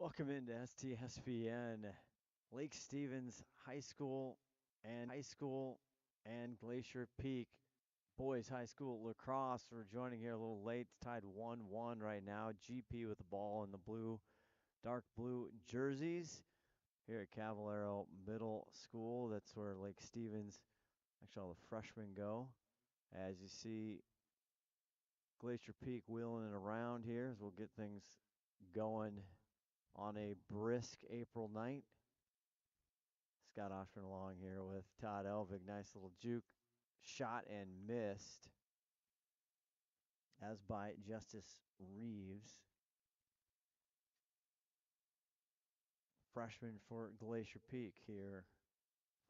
Welcome into STSPN, Lake Stevens High School and Glacier Peak Boys High School Lacrosse. We're joining here a little late. It's tied 1-1 right now. GP with the ball in the dark blue jerseys here at Cavallaro Middle School. That's where Lake Stevens, actually all the freshmen go. As you see, Glacier Peak wheeling it around here as we'll get things going on a brisk April night. Scott Oshman along here with Todd Elvig. Nice little juke shot and missed, as by Justice Reeves. Freshman for Glacier Peak here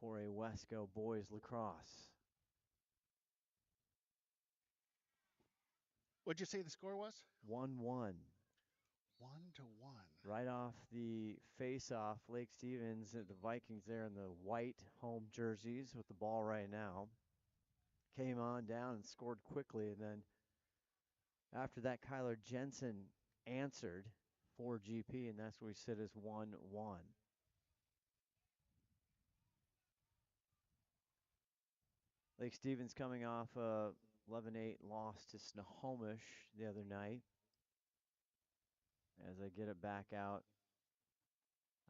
for a Wesco boys lacrosse. What'd you say the score was? 1-1. 1-1. Right off the face-off, Lake Stevens, the Vikings there in the white home jerseys with the ball right now, came on down and scored quickly. And then after that, Kyler Jensen answered for GP, and that's where we sit as 1-1. Lake Stevens coming off a 11-8 loss to Snohomish the other night as they get it back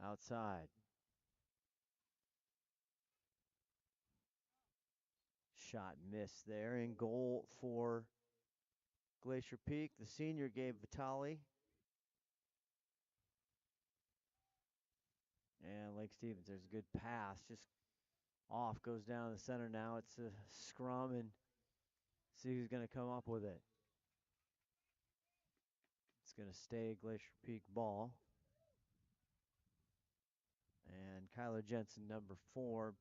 outside. Shot missed there. In goal for Glacier Peak, the senior Gabe Vitale. And Lake Stevens, there's a good pass. Just off, goes down the center now. It's a scrum and see who's going to come up with it. It's going to stay Glacier Peak ball. And Kyler Jensen, number 4,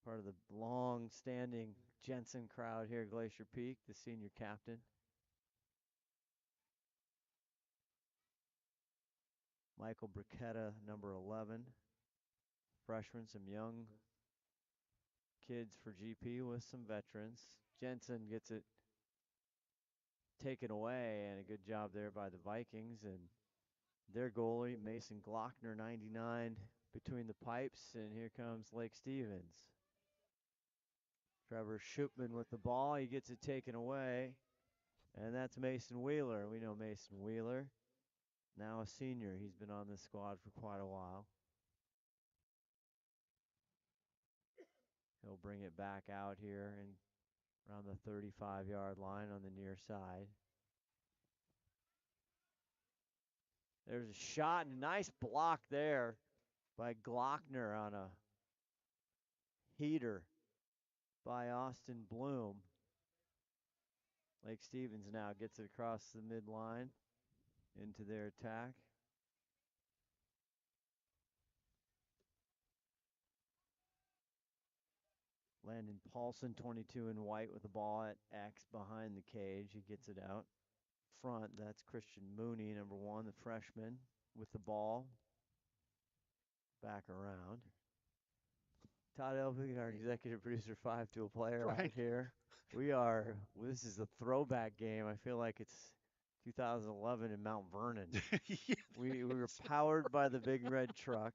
part of the long-standing Jensen crowd here at Glacier Peak, the senior captain. Michael Briquetta, number 11. Freshman, some young kids for GP with some veterans. Jensen gets it taken away, and a good job there by the Vikings. And their goalie, Mason Glockner, 99, between the pipes, and here comes Lake Stevens. Trevor Schupman with the ball. He gets it taken away, and that's Mason Wheeler. We know Mason Wheeler, now a senior. He's been on this squad for quite a while. He'll bring it back out here and around the 35-yard line on the near side. There's a shot, and a nice block there by Glockner on a heater by Austin Bloom. Lake Stevens now gets it across the midline into their attack. Landon Paulson, 22 in white, with the ball at X behind the cage. He gets it out front. That's Christian Mooney, number 1, the freshman, with the ball back around. Todd Elvig, our executive producer, 5-tool player Right. out here. This is a throwback game. I feel like it's 2011 in Mount Vernon. Yeah. We were powered by the big red truck.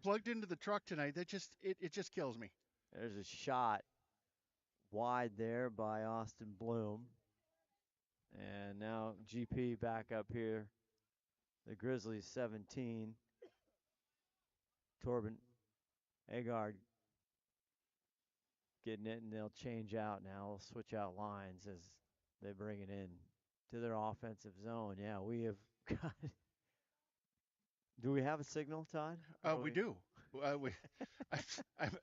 Plugged into the truck tonight. That just it just kills me. There's a shot wide there by Austin Bloom. And now GP back up here. The Grizzlies 17. Torben Agard getting it, and they'll change out now. They'll switch out lines as they bring it in to their offensive zone. Yeah, we have got. Do we have a signal, Todd? We do.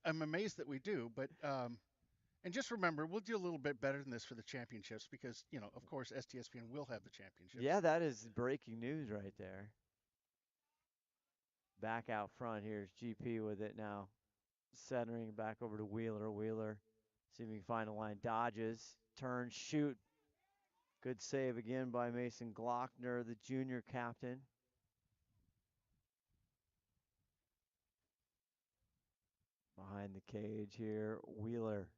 I'm amazed that we do, but and just remember, we'll do a little bit better than this for the championships because, of course, STSPN will have the championships. Yeah, that is breaking news right there. Back out front, here's GP with it now. Centering back over to Wheeler. Wheeler, see if he can find a line. Dodges, turns, shoot. Good save again by Mason Glockner, the junior captain. Behind the cage here, Wheeler.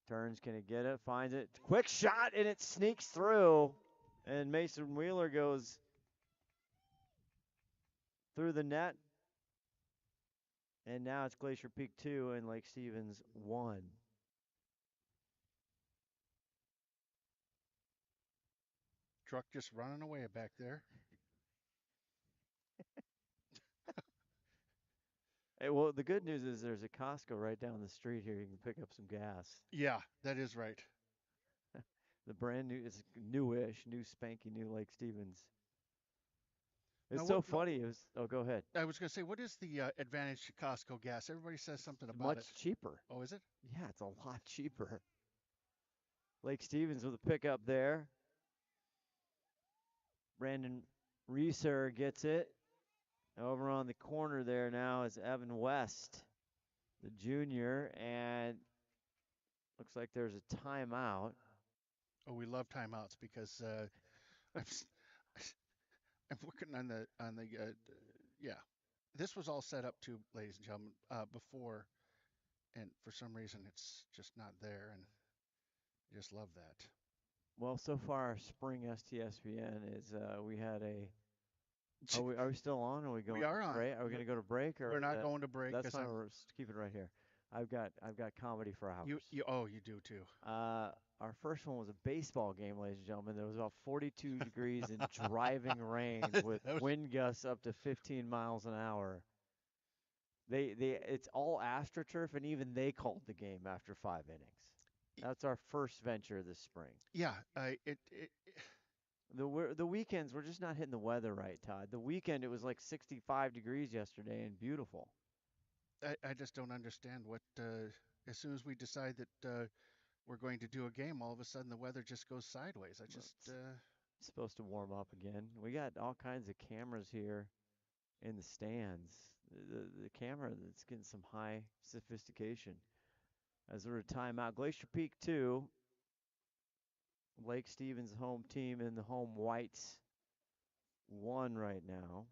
Turns, can he get it? Finds it. Quick shot, and it sneaks through. And Mason Wheeler goes through the net, and now it's Glacier Peak 2 and Lake Stevens 1. Truck just running away back there. Hey, well, the good news is there's a Costco right down the street here. You can pick up some gas. Yeah, that is right. The brand new, it's newish, new spanky new Lake Stevens. Now, It's what? so funny. It was, oh, go ahead. I was going to say, what is the advantage to Costco gas? Everybody says something It's about it. much cheaper. Oh, is it? Yeah, it's a lot cheaper. Lake Stevens with a pickup there. Brandon Reeser gets it. Over on the corner there now is Evan West, the junior, and looks like there's a timeout. Oh, we love timeouts because I'm I'm working on the yeah. This was all set up too, ladies and gentlemen, before, and for some reason it's just not there, and I just love that. Well, so far our spring STSPN is we had a. Are we still on? Are we going We are on. break? Are we going to go to break or We're not going to break that's because fine. I'm We'll just keep it right here. I've got comedy for hours. you do too. Our first one was a baseball game, ladies and gentlemen. There was about 42 degrees and driving rain with That was- wind gusts up to 15 miles an hour. It's all AstroTurf, and even they called the game after 5 innings. That's our first venture this spring. Yeah, The weekends we're just not hitting the weather right, Todd. The weekend it was like 65 degrees yesterday and beautiful. I just don't understand what as soon as we decide that we're going to do a game, all of a sudden the weather just goes sideways. I just It's supposed to warm up again. We got all kinds of cameras here in the stands. The camera that's getting some high sophistication. As we're a timeout, Glacier Peak 2, Lake Stevens home team in the home whites 1 right now.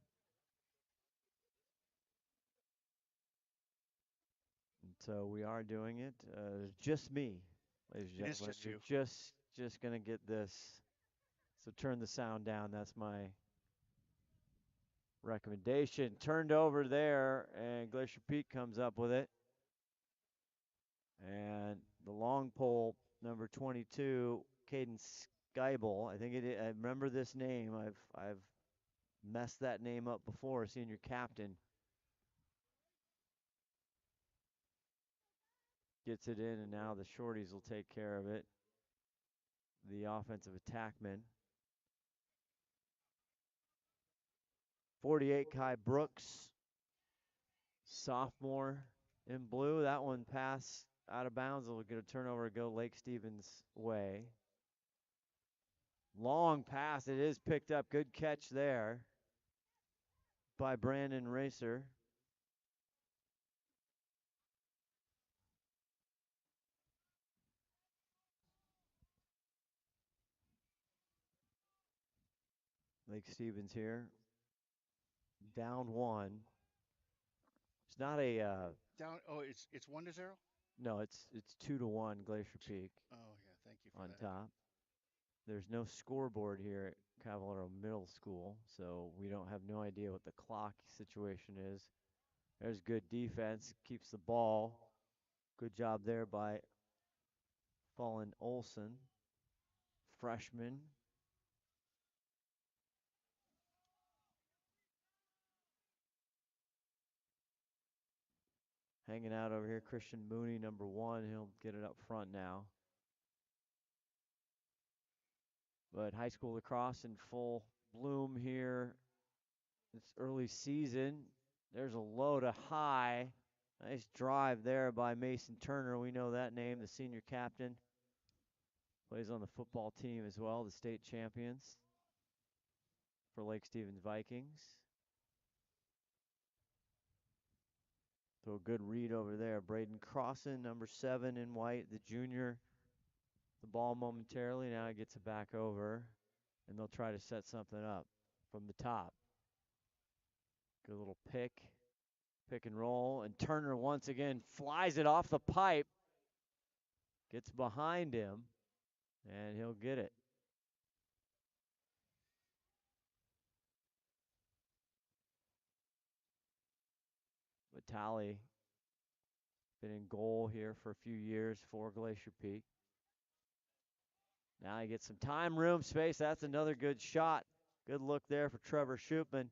And so we are doing it. Just me, ladies and it is gentlemen. just you. You're just gonna get this. So turn the sound down. That's my recommendation. Turned over there, and Glacier Peak comes up with it. And the long pole, number 22, Caden Skeibel. I remember this name. I've messed that name up before. Senior captain gets it in, and now the shorties will take care of it. The offensive attackman. 48, Kai Brooks, sophomore in blue. That one pass out of bounds. It'll get a turnover, go Lake Stevens' way. Long pass. It is picked up. Good catch there by Brandon Racer. Lake Stevens here. Down 1. It's not a Down. Oh, it's 1-0. no, it's 2-1 Glacier Peak Oh yeah, thank you for on that. top. There's no scoreboard here at Cavallaro Middle School, so we don't have no idea what the clock situation is. There's good defense, keeps the ball. Good job there by Fallen Olson, freshman. Hanging out over here, Christian Mooney, number 1. He'll get it up front now. But high school lacrosse in full bloom here. It's early season. There's a low to high. Nice drive there by Mason Turner. We know that name, the senior captain. Plays on the football team as well, the state champions for Lake Stevens Vikings. So a good read over there. Braden Crossan, number 7 in white, the junior. The ball momentarily. Now he gets it back over, and they'll try to set something up from the top. Good little pick and roll, and Turner once again flies it off the pipe. Gets behind him, and he'll get it. Vitale been in goal here for a few years for Glacier Peak. Now he gets some time, room, space. That's another good shot. Good look there for Trevor Shoopman,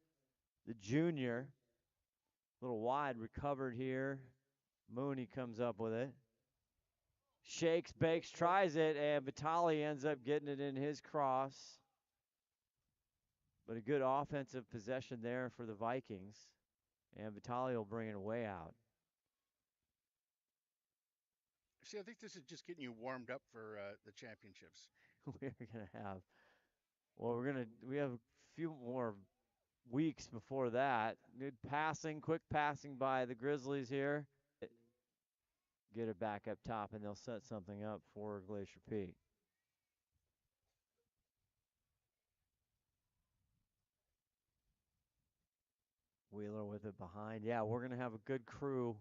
the junior. A little wide, recovered here. Mooney comes up with it. Shakes, bakes, tries it, and Vitale ends up getting it in his cross. But a good offensive possession there for the Vikings. And Vitale will bring it way out. See, I think this is just getting you warmed up for the championships. We're gonna have, well, we have a few more weeks before that. Good passing, quick passing by the Grizzlies here. Get it back up top, and they'll set something up for Glacier Peak. Wheeler with it behind. Yeah, we're going to have a good crew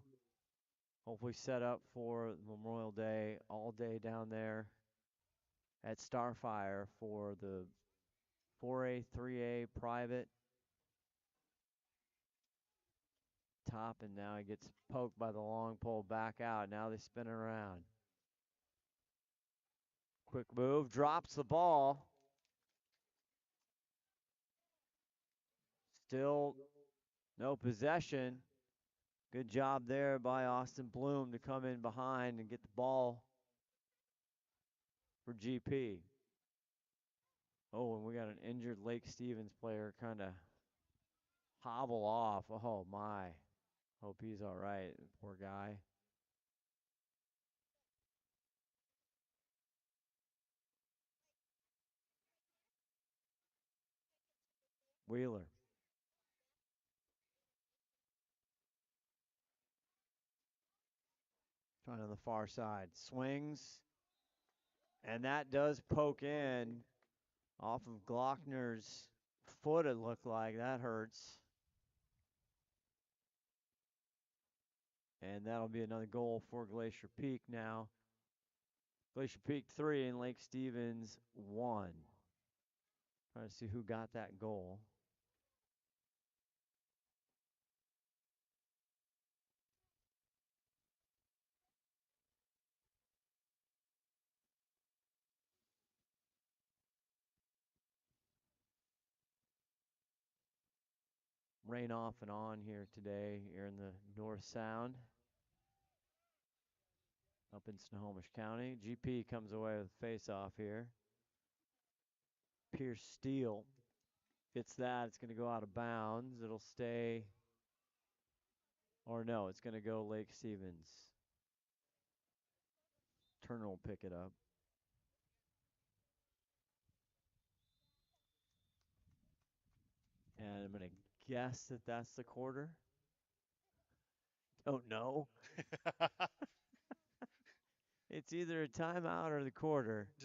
hopefully set up for Memorial Day, all day down there at Starfire for the 4A, 3A private. Top, and now he gets poked by the long pole back out. Now they spin it around. Quick move, drops the ball. Still no possession. Good job there by Austin Bloom to come in behind and get the ball for GP. Oh, and we got an injured Lake Stevens player kind of hobble off. Oh, my. Hope he's all right, poor guy. Wheeler. Trying on the far side. Swings. And that does poke in off of Glockner's foot, it looked like. That hurts. And that'll be another goal for Glacier Peak now. Glacier Peak 3 and Lake Stevens 1. Trying to see who got that goal. Rain off and on here today here in the North Sound. Up in Snohomish County. GP comes away with a face-off here. Pierce Steele gets that. It's going to go out of bounds. It'll stay. Or no, it's going to go Lake Stevens. Turner will pick it up. And I'm going to guess that that's the quarter. Don't know. It's either a timeout or the quarter. It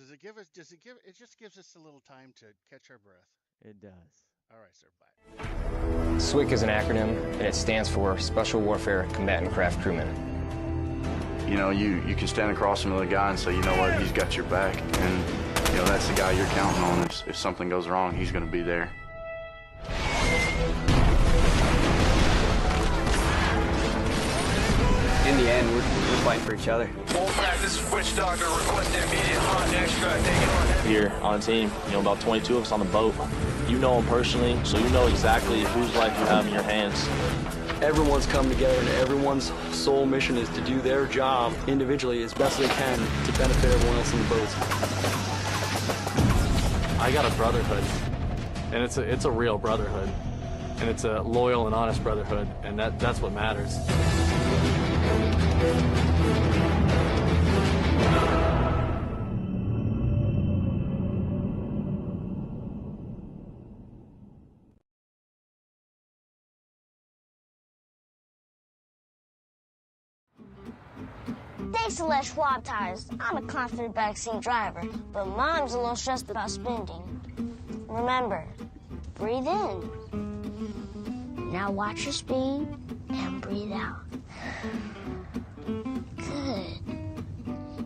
just gives us a little time to catch our breath. It does. All right, sir, bye. SWCC is an acronym, and it stands for Special Warfare Combatant Craft Crewman. You know, you can stand across from the guy and say, you know what, he's got your back, and, you know, that's the guy you're counting on. If something goes wrong, he's going to be there. In the end, we're fighting for each other. Full practice, Witch Doctor, request immediate hot extract, take it on. Here on the team, you know, about 22 of us on the boat. You know them personally, so you know exactly whose life you have in your hands. Everyone's come together, and everyone's sole mission is to do their job individually as best they can to benefit everyone else in the boats. I got a brotherhood, and it's a real brotherhood, and it's a loyal and honest brotherhood, and that's what matters. Thanks to Les Schwab tires, I'm a confident backseat driver, but Mom's a little stressed about spending. Remember, breathe in. Now watch your speed and breathe out. Good.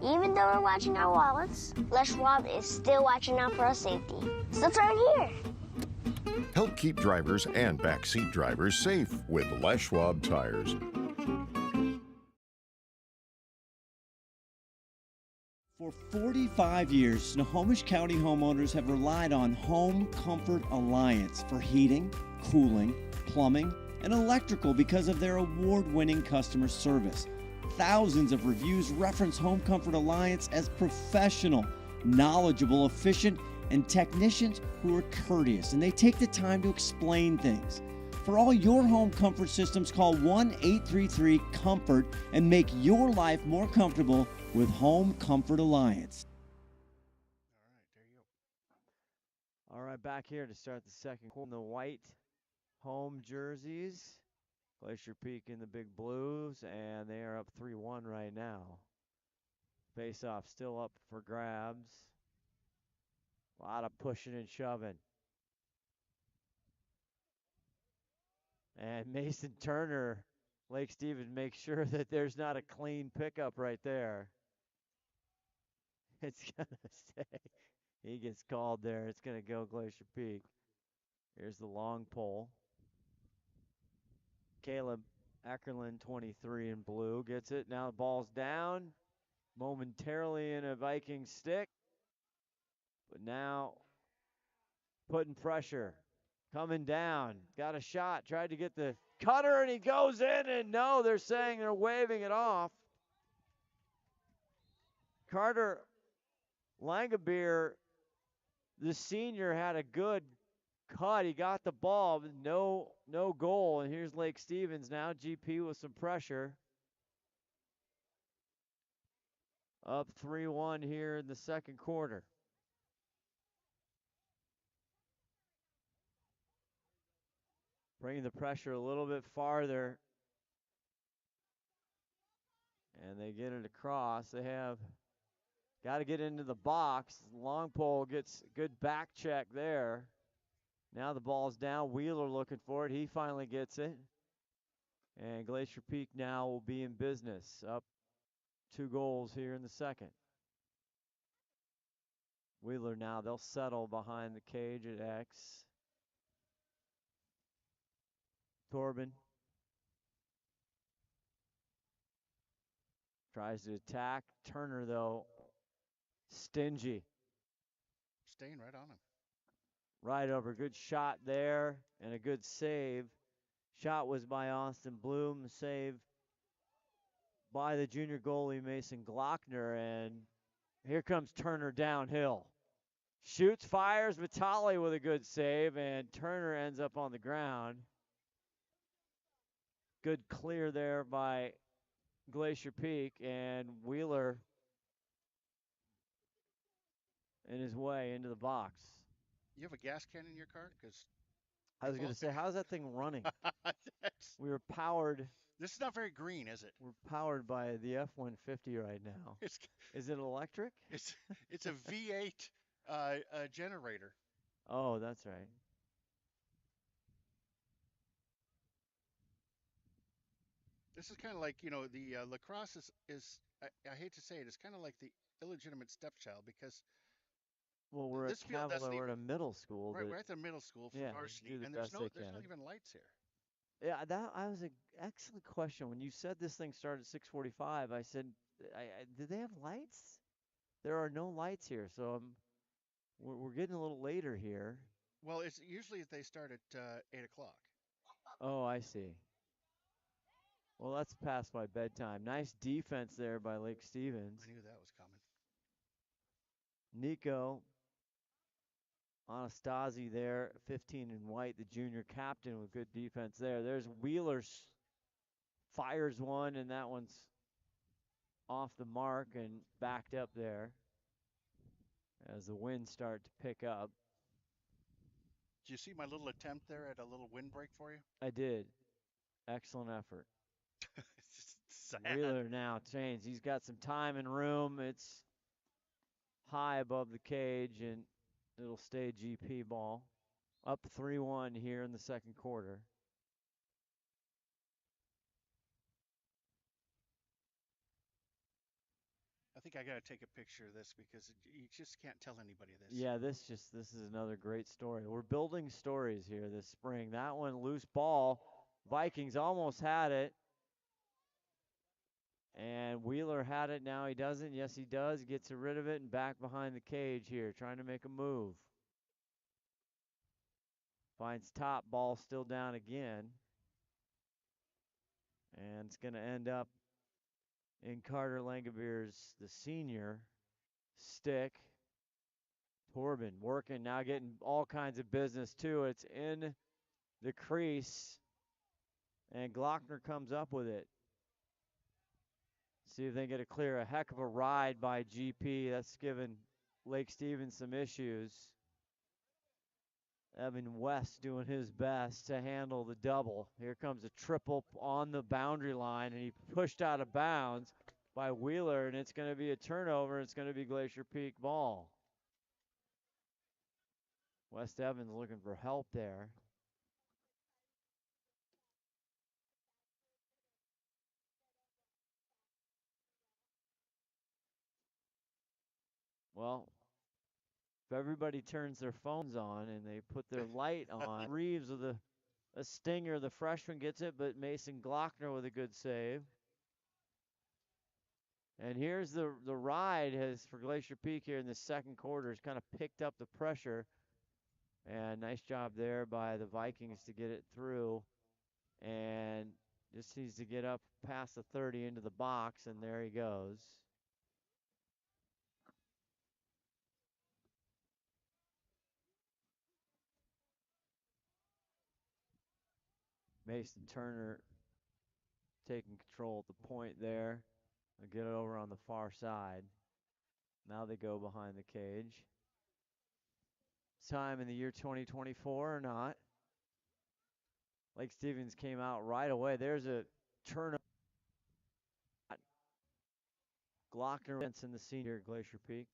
Even though we're watching our wallets, Les Schwab is still watching out for our safety. So turn here. Help keep drivers and backseat drivers safe with Les Schwab tires. For 45 years, Snohomish County homeowners have relied on Home Comfort Alliance for heating, cooling, plumbing, and electrical because of their award-winning customer service. Thousands of reviews reference Home Comfort Alliance as professional, knowledgeable, efficient, and technicians who are courteous, and they take the time to explain things. For all your home comfort systems, call 1-833-COMFORT and make your life more comfortable with Home Comfort Alliance. All right, there you go. All right, back here to start the second quarter. The white home jerseys. Glacier Peak in the big blues, and they are up 3-1 right now. Face-off still up for grabs. A lot of pushing and shoving. And Mason Turner, Lake Stevens, makes sure that there's not a clean pickup right there. It's going to stay. He gets called there. It's going to go Glacier Peak. Here's the long pole. Caleb Ackerland, 23 in blue, gets it. Now the ball's down. Momentarily in a Viking stick. But now putting pressure. Coming down. Got a shot. Tried to get the cutter, and he goes in, and no, they're saying they're waving it off. Carter Langabeer, the senior, had a good cut. He got the ball, but no goal. And here's Lake Stevens now. GP with some pressure. Up 3-1 here in the second quarter. Bringing the pressure a little bit farther. And they get it across. They have got to get into the box. Long pole gets good back check there. Now the ball's down. Wheeler looking for it. He finally gets it. And Glacier Peak now will be in business. Up 2 goals here in the second. Wheeler now, they'll settle behind the cage at X. Corbin tries to attack. Turner, though, stingy. Staying right on him. Right over. Good shot there and a good save. Shot was by Austin Bloom. Save by the junior goalie Mason Glockner. And here comes Turner downhill. Shoots, fires. Vitale with a good save. And Turner ends up on the ground. Good clear there by Glacier Peak, and Wheeler in his way into the box. You have a gas can in your car? Because I was going to say, how's that thing running? We were powered. This is not very green, is it? We're powered by the F-150 right now. Is it electric? It's a V8 generator. Oh, that's right. This is kind of like, the lacrosse is I hate to say it, it's kind of like the illegitimate stepchild because we're at Cavalier, we're at a middle school. Right, we're at the middle school for varsity, and there's not even lights here. Yeah, that was an excellent question. When you said this thing started at 6:45, I said, "Did they have lights?" There are no lights here, so we're getting a little later here. Well, it's usually they start at 8 o'clock. Oh, I see. Well, that's past my bedtime. Nice defense there by Lake Stevens. I knew that was coming. Nico Anastasi there, 15 in white, the junior captain with good defense there. There's Wheeler's fires one, and that one's off the mark and backed up there as the winds start to pick up. Did you see my little attempt there at a little windbreak for you? I did. Excellent effort. Sad. Wheeler now changed. He's got some time and room. It's high above the cage, and it'll stay GP ball. Up 3-1 here in the second quarter. I think I got to take a picture of this because you just can't tell anybody this. Yeah, this is another great story. We're building stories here this spring. That one, loose ball. Vikings almost had it. And And Wheeler had it, now he doesn't. Yes, he does. Gets rid of it and back behind the cage here, trying to make a move. Finds top, ball still down again. And it's going to end up in Carter Langabeer's, the senior, stick. Corbin working, now getting all kinds of business too. It's in the crease, and Glockner comes up with it. See if they get a clear. A heck of a ride by GP. That's given Lake Stevens some issues. Evan West doing his best to handle the double. Here comes a triple on the boundary line, and he pushed out of bounds by Wheeler, and it's going to be a turnover. It's going to be Glacier Peak ball. West Evans looking for help there. Well, if everybody turns their phones on and they put their light on, Reeves with a stinger, the freshman gets it, but Mason Glockner with a good save. And here's the ride for Glacier Peak here in the second quarter. Has kind of picked up the pressure. And nice job there by the Vikings to get it through. And just needs to get up past the 30 into the box, and there he goes. Mason Turner taking control at the point there. They'll get it over on the far side. Now they go behind the cage. Time in the year 2024 or not. Lake Stevens came out right away. There's a turnover. Glockner in the senior Glacier Peak.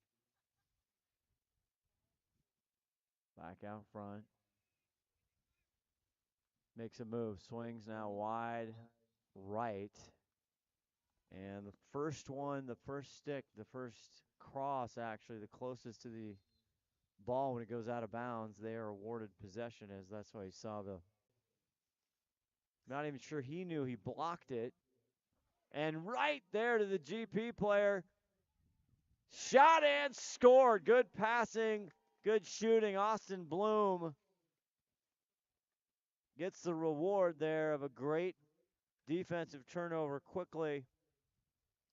Back out front. Makes a move. Swings now wide right. And the first one, the first stick, the first cross actually, the closest to the ball when it goes out of bounds, they are awarded possession, as that's why he saw the. Not even sure he knew he blocked it. And right there to the GP player. Shot and scored. Good passing, good shooting. Austin Bloom gets the reward there of a great defensive turnover quickly.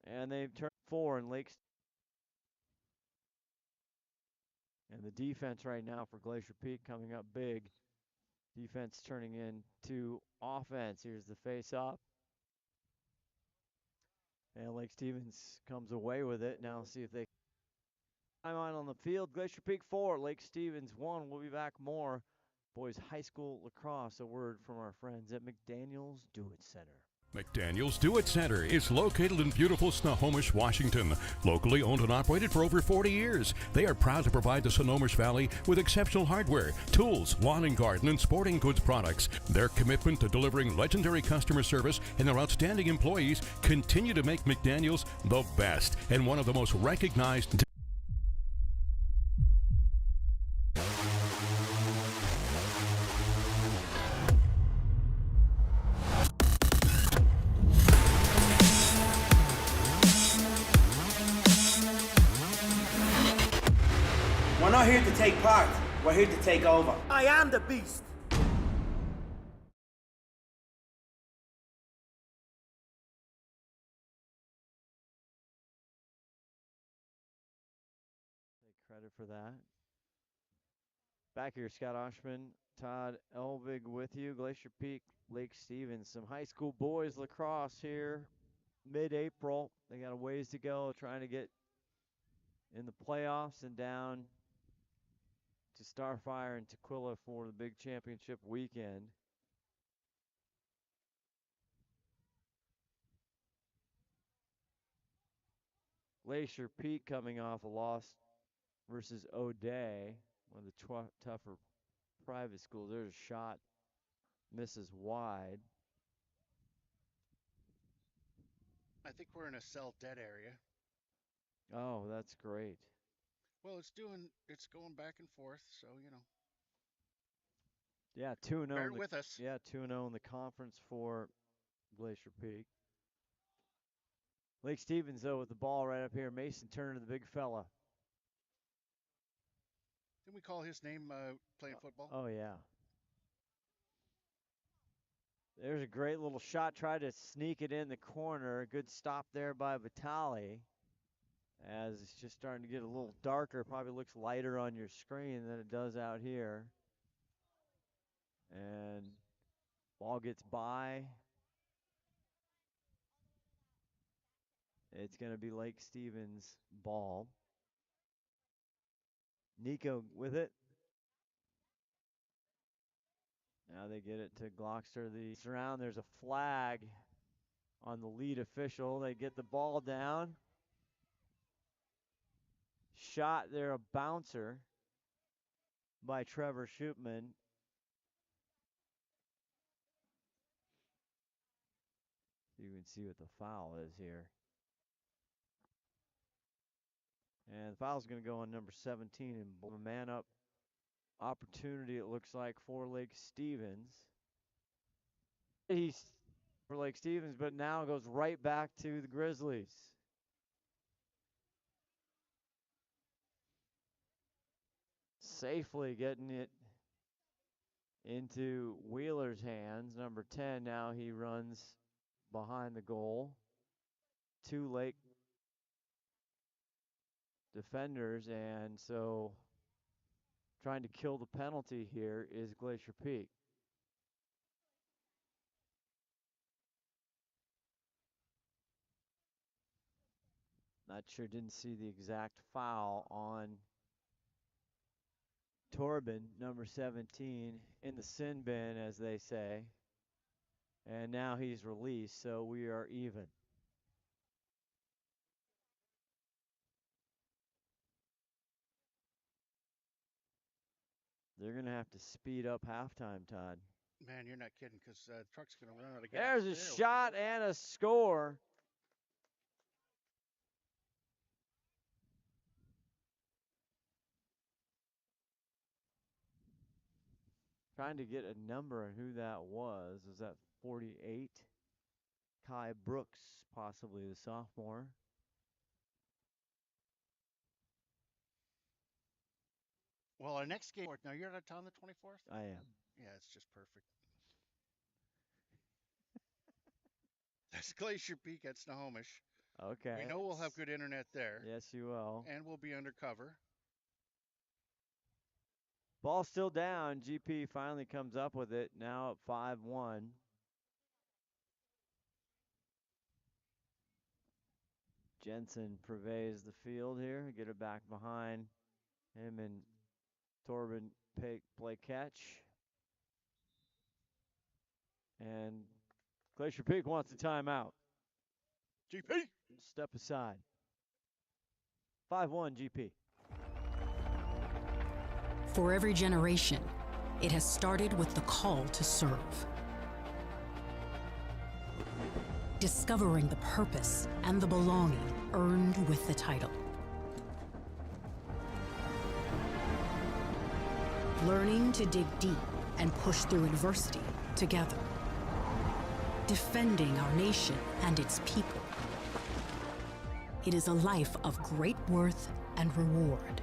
And they've turned 4 in Lake. And the defense right now for Glacier Peak coming up big. Defense turning into offense. Here's the face-off. And Lake Stevens comes away with it. Now see if they time on the field. Glacier Peak 4, Lake Stevens 1. We'll be back more boys high school lacrosse. A word from our friends at McDaniel's Do It Center. McDaniel's Do It Center is located in beautiful Snohomish, Washington. Locally owned and operated for over 40 years, they are proud to provide the Snohomish Valley with exceptional hardware, tools, lawn and garden, and sporting goods products. Their commitment to delivering legendary customer service and their outstanding employees continue to make McDaniel's the best and one of the most recognized. We're not here to take part. We're here to take over. I am the beast. Take credit for that. Back here, Scott Oshman, Todd Elvig with you. Glacier Peak, Lake Stevens. Some high school boys lacrosse here, mid-April. They got a ways to go, trying to get in the playoffs and down to Starfire and Tequila for the big championship weekend. Glacier Peak coming off a loss versus O'Day, one of the tougher private schools. There's a shot, misses wide. I think we're in a cell dead area. Oh, that's great. Well, it's going back and forth, so, you know. Yeah, 2-0. Bear with us. Yeah, 2-0 in the conference for Glacier Peak. Lake Stevens, though, with the ball right up here. Mason Turner, the big fella. Didn't we call his name playing football? Oh, yeah. There's a great little shot. Tried to sneak it in the corner. Good stop there by Vitale. As it's just starting to get a little darker. Probably looks lighter on your screen than it does out here. And ball gets by. It's going to be Lake Stevens' ball. Nico with it. Now they get it to Glockster. The surround. There's a flag on the lead official. They get the ball down. Shot there, a bouncer by Trevor Shoopman. You can see what the foul is here. And the foul's going to go on number 17 and a man up opportunity, it looks like, for Lake Stevens. He's for Lake Stevens, but now goes right back to the Grizzlies. Safely getting it into Wheeler's hands. Number 10, now he runs behind the goal. 2 Lake defenders, and so trying to kill the penalty here is Glacier Peak. Not sure, didn't see the exact foul on Torben, number 17, in the sin bin, as they say. And now he's released, so we are even. They're going to have to speed up halftime, Todd. Man, you're not kidding, because the truck's going to run out of gas. There's a shot and a score. Trying to get a number on who that was. Is that 48? Kai Brooks, possibly the sophomore. Well, our next game, now you're out of town the 24th? I am. Yeah, it's just perfect. That's Glacier Peak at Snohomish. Okay. We know we'll have good internet there. Yes, you will. And we'll be undercover. Ball still down. GP finally comes up with it. Now at 5-1. Jensen pervades the field here. Get it back behind him, and Torben play catch. And Glacier Peak wants a timeout. GP! Step aside. 5-1 GP. For every generation, it has started with the call to serve. Discovering the purpose and the belonging earned with the title. Learning to dig deep and push through adversity together. Defending our nation and its people. It is a life of great worth and reward.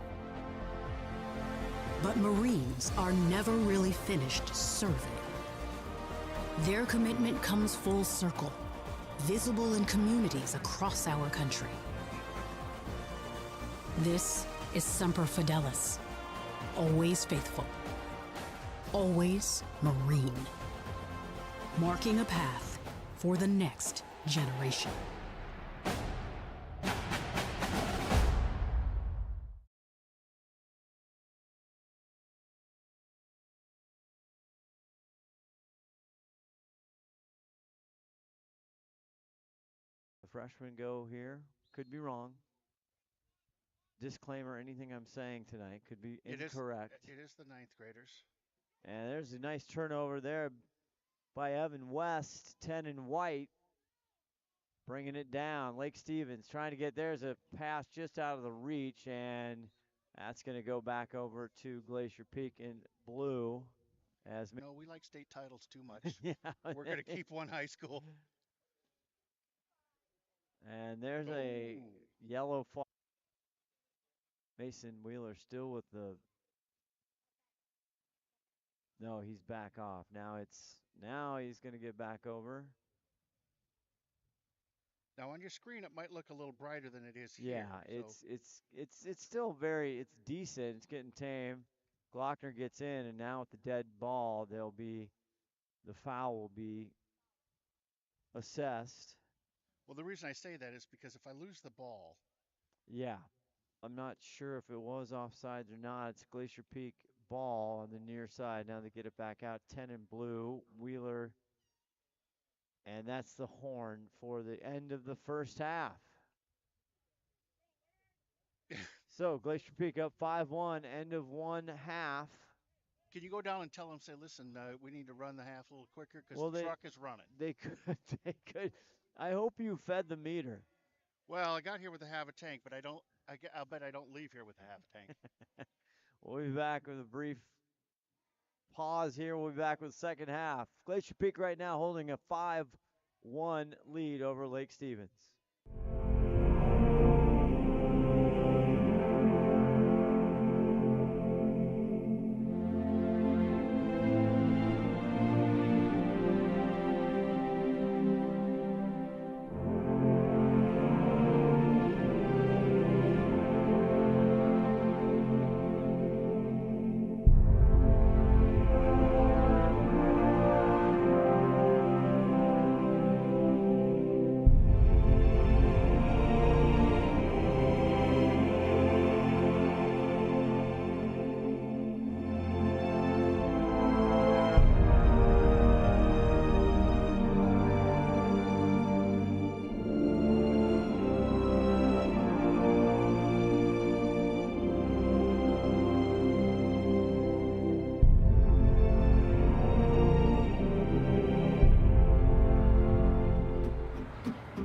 But Marines are never really finished serving. Their commitment comes full circle, visible in communities across our country. This is Semper Fidelis, always faithful, always Marine, marking a path for the next generation. Freshmen go here. Could be wrong. Disclaimer, anything I'm saying tonight could be incorrect. It is the 9th graders. And there's a nice turnover there by Evan West, 10 and white, bringing it down. Lake Stevens trying to get, there's a pass just out of the reach, and that's going to go back over to Glacier Peak in blue. No, we like state titles too much. Yeah, we're going to keep one high school. And there's a yellow flag. Mason Wheeler still with the. No, he's back off. Now he's going to get back over. Now on your screen, it might look a little brighter than it is Yeah, here. it's still it's decent. It's getting tame. Glockner gets in, and now with the dead ball, the foul will be assessed. Well, the reason I say that is because if I lose the ball. Yeah, I'm not sure if it was offsides or not. It's Glacier Peak ball on the near side. Now they get it back out. 10 in blue. Wheeler. And that's the horn for the end of the first half. So Glacier Peak up 5-1, end of one half. Can you go down and tell them, say, listen, we need to run the half a little quicker because the truck is running. They could. I hope you fed the meter. Well, I got here with a half a tank, but I'll bet I don't leave here with a half a tank. We'll be back with a brief pause here. We'll be back with the second half. Glacier Peak right now holding a 5-1 lead over Lake Stevens.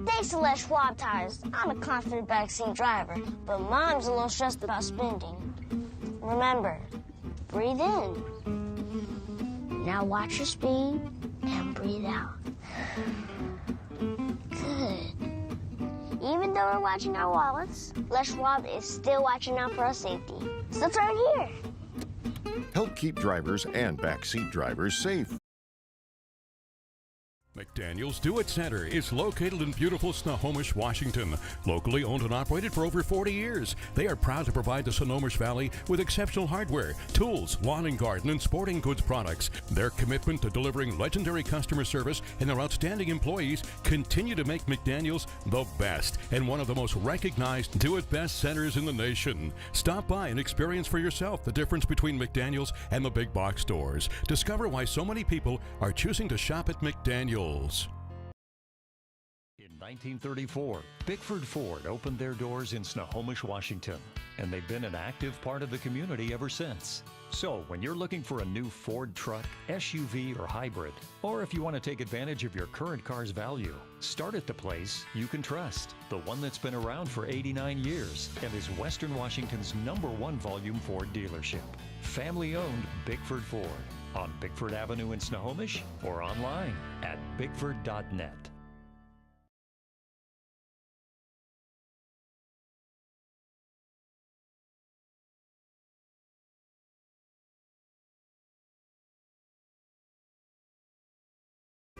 Thanks to Les Schwab tires, I'm a confident backseat driver, but Mom's a little stressed about spending. Remember, breathe in. Now watch your speed and breathe out. Good. Even though we're watching our wallets, Les Schwab is still watching out for our safety. So turn here. Help keep drivers and backseat drivers safe. McDaniel's Do-It Center is located in beautiful Snohomish, Washington. Locally owned and operated for over 40 years, they are proud to provide the Snohomish Valley with exceptional hardware, tools, lawn and garden, and sporting goods products. Their commitment to delivering legendary customer service and their outstanding employees continue to make McDaniel's the best and one of the most recognized do-it-best centers in the nation. Stop by and experience for yourself the difference between McDaniel's and the big box stores. Discover why so many people are choosing to shop at McDaniel's. In 1934, Bickford Ford opened their doors in Snohomish, Washington, and they've been an active part of the community ever since. So when you're looking for a new Ford truck, SUV, or hybrid, or if you want to take advantage of your current car's value, start at the place you can trust, the one that's been around for 89 years and is Western Washington's #1 volume Ford dealership. Family-owned Bickford Ford on Bickford Avenue in Snohomish or online at bickford.net.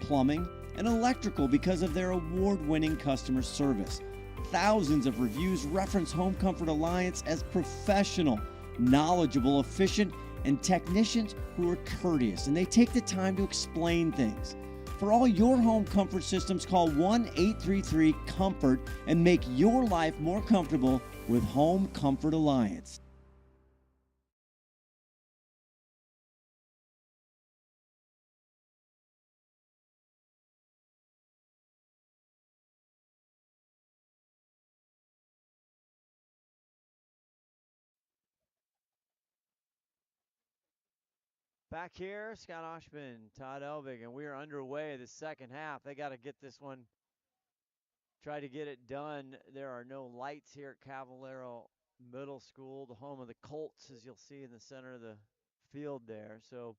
Plumbing, and electrical because of their award-winning customer service. Thousands of reviews reference Home Comfort Alliance as professional, knowledgeable, efficient, and technicians who are courteous, and they take the time to explain things. For all your home comfort systems, call 1-833-COMFORT and make your life more comfortable with Home Comfort Alliance. Back here, Scott Oshman, Todd Elvig, and we are underway the second half. They got to get this one, try to get it done. There are no lights here at Cavallero Middle School, the home of the Colts, as you'll see in the center of the field there. So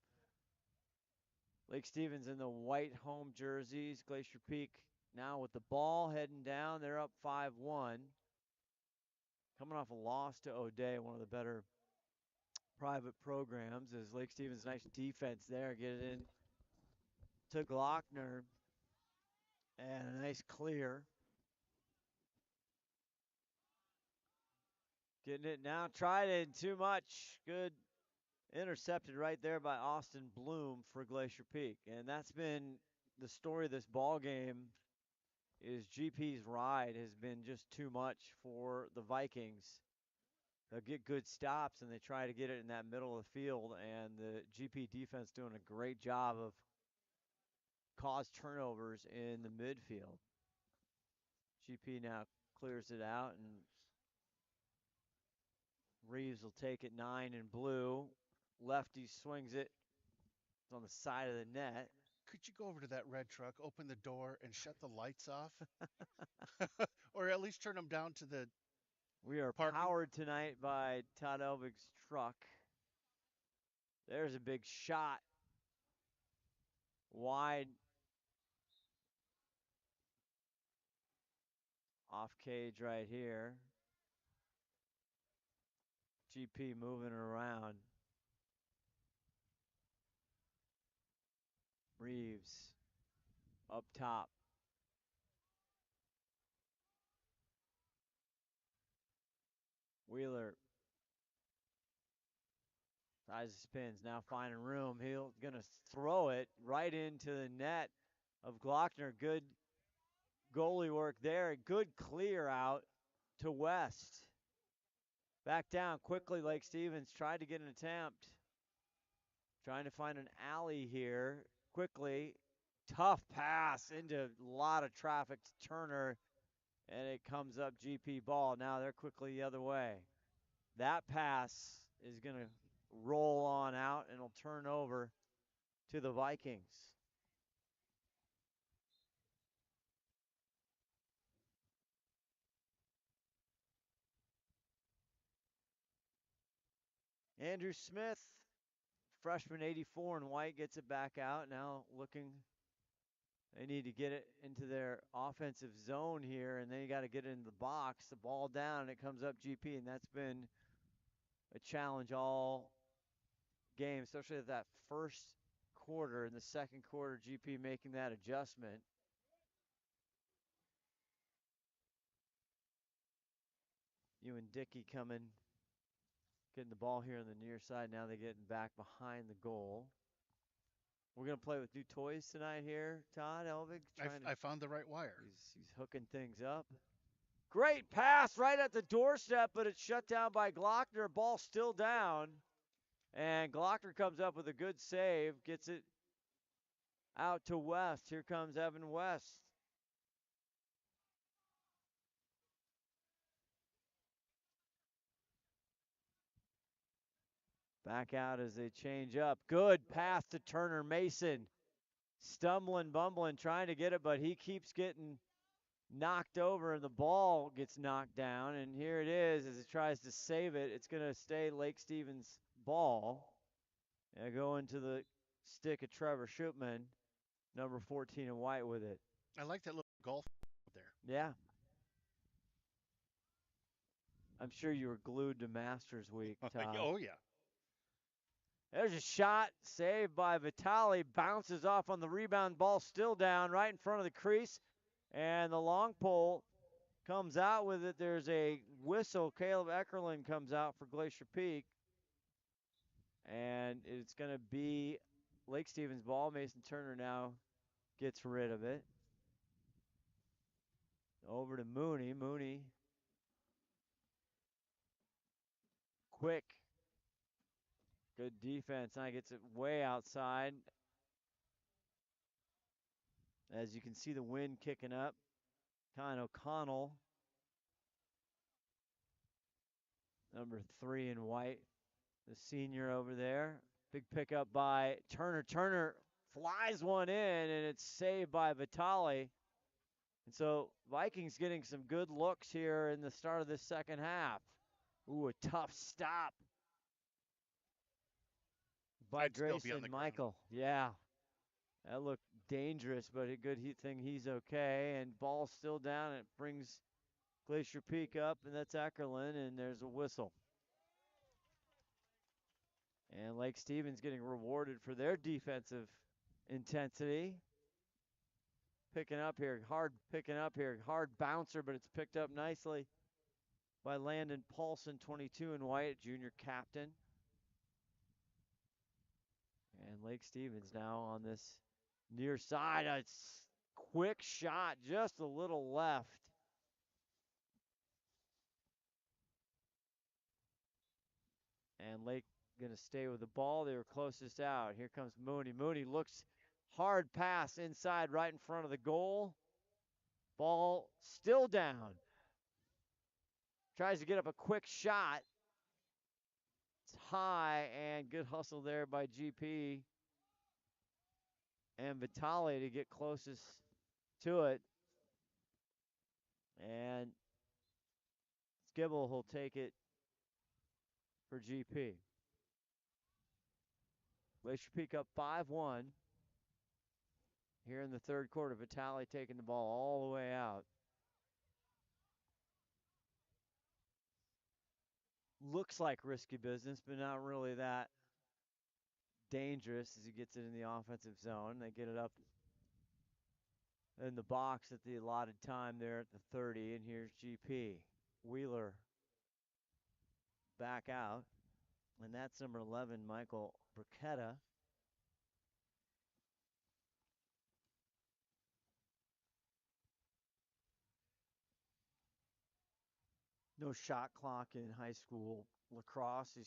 Lake Stevens in the white home jerseys, Glacier Peak now with the ball heading down. They're up 5-1. Coming off a loss to O'Day, one of the better private programs, as Lake Stevens, nice defense there. Get it in to Glockner. And a nice clear. Getting it now. Tried it too much. Good. Intercepted right there by Austin Bloom for Glacier Peak. And that's been the story of this ball game, is GP's ride has been just too much for the Vikings. They'll get good stops, and they try to get it in that middle of the field, and the GP defense doing a great job of cause turnovers in the midfield. GP now clears it out, and Reeves will take it 9 in blue. Lefty swings it. It's on the side of the net. Could you go over to that red truck, open the door, and shut the lights off? Or at least turn them down to the We are parking. Powered tonight by Todd Elvig's truck. There's a big shot. Wide. Off cage right here. GP moving around. Reeves up top. Wheeler. Size spins, now finding room. He's going to throw it right into the net of Glockner. Good goalie work there. Good clear out to West. Back down quickly, Lake Stevens tried to get an attempt. Trying to find an alley here quickly. Tough pass into a lot of traffic to Turner, and it comes up GP ball. Now they're quickly the other way. That pass is going to roll on out, and it'll turn over to the Vikings. Andrew Smith, freshman 84 in white, gets it back out. Now looking, they need to get it into their offensive zone here, and then you got to get it in the box. The ball down, and it comes up GP, and that's been a challenge all game, especially at that first quarter. In the second quarter, GP making that adjustment. You and Dickey coming, getting the ball here on the near side. Now they're getting back behind the goal. We're going to play with new toys tonight here, Todd Elvig. I found the right wire. He's hooking things up. Great pass right at the doorstep, but it's shut down by Glockner. Ball still down. And Glockner comes up with a good save, gets it out to West. Here comes Evan West. Back out as they change up. Good pass to Turner Mason. Stumbling, bumbling, trying to get it, but he keeps getting knocked over, and the ball gets knocked down. And here it is as he tries to save it. It's going to stay Lake Stevens' ball. And go into the stick of Trevor Schupman, number 14 in white with it. I like that little golf there. Yeah. I'm sure you were glued to Masters Week, Todd. Oh, yeah. There's a shot saved by Vitale. Bounces off on the rebound. Ball still down right in front of the crease. And the long pole comes out with it. There's a whistle. Caleb Eckerlin comes out for Glacier Peak. And it's going to be Lake Stevens' ball. Mason Turner now gets rid of it. Over to Mooney. Mooney. Quick. Good defense. Now gets it way outside. As you can see the wind kicking up. Kyle O'Connell. Number 3 in white. The senior over there. Big pickup by Turner. Turner flies one in, and it's saved by Vitale. And so Vikings getting some good looks here in the start of this second half. Ooh, a tough stop by Grayson Michael. Yeah, that looked dangerous, but a good thing he's okay. And ball's still down. It brings Glacier Peak up, and that's Eckerlin, and there's a whistle. And Lake Stevens getting rewarded for their defensive intensity. Picking up here, hard bouncer, but it's picked up nicely by Landon Paulson, 22 in white, junior captain. And Lake Stevens now on this near side. A quick shot, just a little left. And Lake going to stay with the ball. They were closest out. Here comes Mooney. Mooney looks hard pass inside right in front of the goal. Ball still down. Tries to get up a quick shot. It's high, and good hustle there by GP and Vitale to get closest to it. And Skibble will take it for GP. Glacier Peak up 5-1 here in the third quarter. Vitale taking the ball all the way out. Looks like risky business, but not really that dangerous as he gets it in the offensive zone. They get it up in the box at the allotted time there at the 30, and here's GP. Wheeler back out, and that's number 11, Michael Burketta. No shot clock in high school lacrosse. You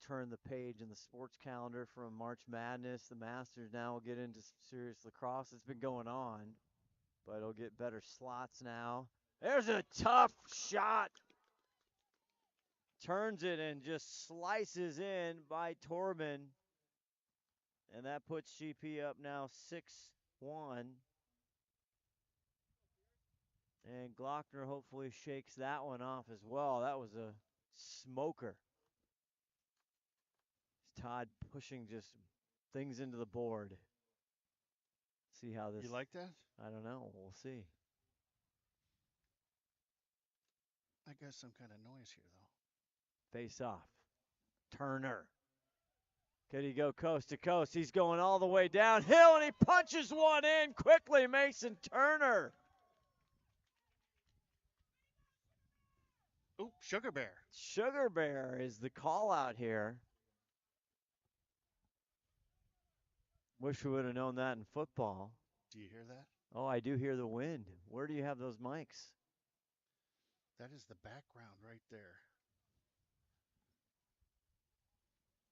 turn the page in the sports calendar from March Madness. The Masters now will get into serious lacrosse. It's been going on, but it'll get better slots now. There's a tough shot. Turns it and just slices in by Torben. And that puts GP up now 6-1. And Glockner hopefully shakes that one off as well. That was a smoker. Todd pushing just things into the board. See how this... You like that? I don't know. We'll see. I got some kind of noise here, though. Face off. Turner. Could he go coast to coast? He's going all the way downhill, and he punches one in quickly. Mason Turner. Oop, Sugar Bear. Sugar Bear is the call out here. Wish we would have known that in football. Do you hear that? Oh, I do hear the wind. Where do you have those mics? That is the background right there.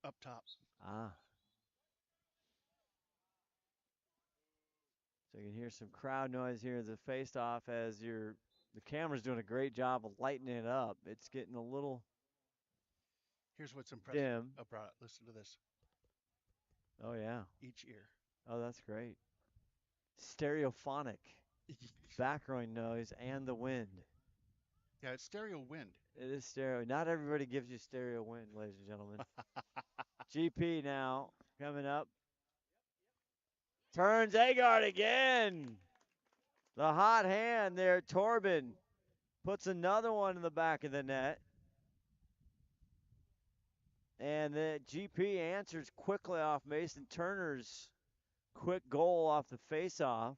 Up top. Ah. So you can hear some crowd noise here as a face-off as the camera's doing a great job of lightening it up. It's getting a little Here's what's impressive dim. about it. Listen to this. Oh, yeah. Each ear. Oh, that's great. Stereophonic. Background noise and the wind. Yeah, it's stereo wind. It is stereo. Not everybody gives you stereo wind, ladies and gentlemen. GP now coming up. Turns Agard again. The hot hand there, Torben. Puts another one in the back of the net. And the GP answers quickly off Mason Turner's quick goal off the face-off.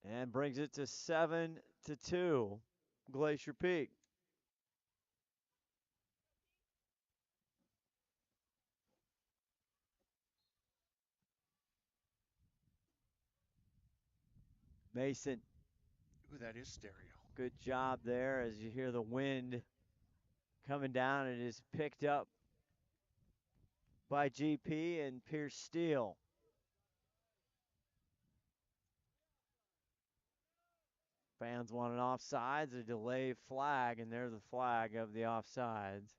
And brings it to 7-2, Glacier Peak. Mason. Ooh, that is stereo. Good job there as you hear the wind coming down. It is picked up by GP and Pierce Steele. Fans want an offsides, a delay flag, and there's the flag of the offsides.